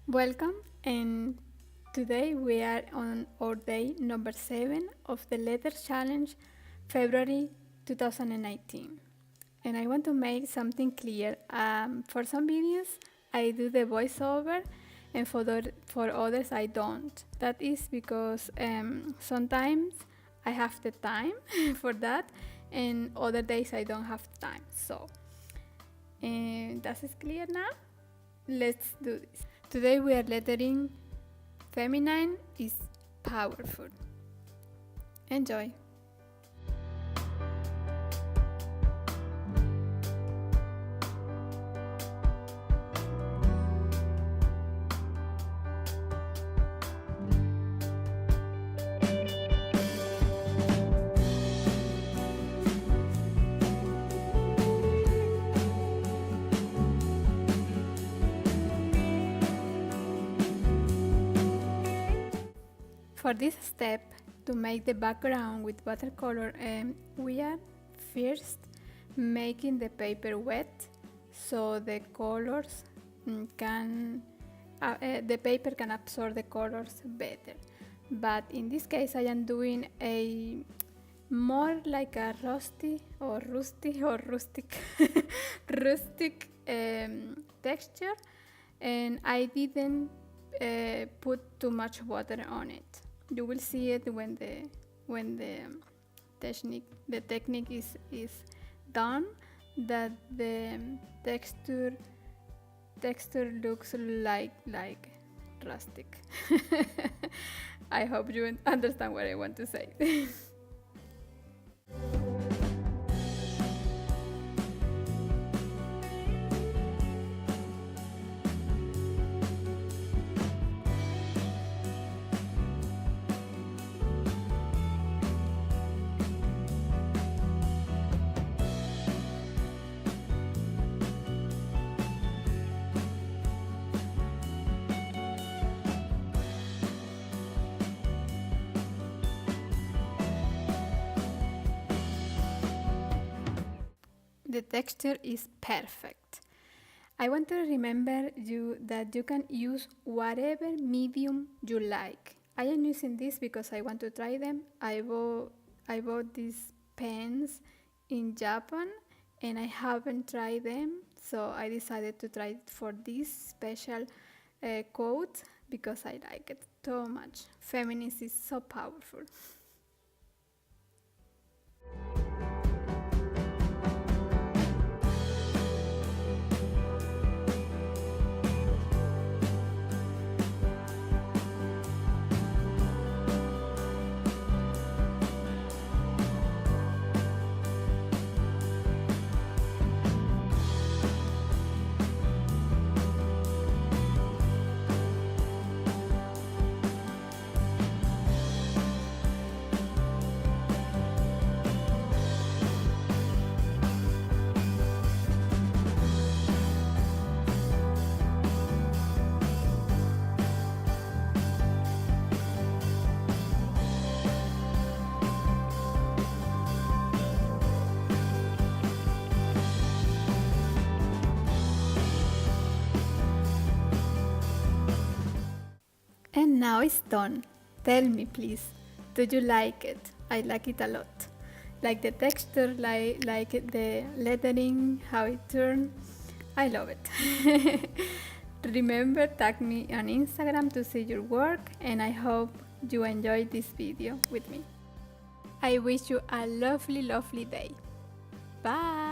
Welcome, and today we are on our day number 7 of the Letter Challenge, February 2019. And I want to make something clear. For some videos, I do the voiceover, and for others, I don't. That is because sometimes I have the time for that, and other days I don't have time. So, that is clear now? Let's do this. Today we are lettering feminine is powerful. Enjoy. For this step, to make the background with watercolor, we are first making the paper wet so the colors the paper can absorb the colors better. But in this case, I am doing a more like a rustic rustic texture, and I didn't put too much water on it. You will see it when the technique is done, that the texture looks like rustic. I hope you understand what I want to say. The texture is perfect. I want to remember you that you can use whatever medium you like. I am using this because I want to try them. I bought these pens in Japan and I haven't tried them, so I decided to try it for this special quote because I like it so much. Feminism is so powerful. And now it's done. Tell me please, do you like it? I like it a lot. Like the texture, like the lettering, how it turned. I love it. Remember, tag me on Instagram to see your work, and I hope you enjoyed this video with me. I wish you a lovely day. Bye!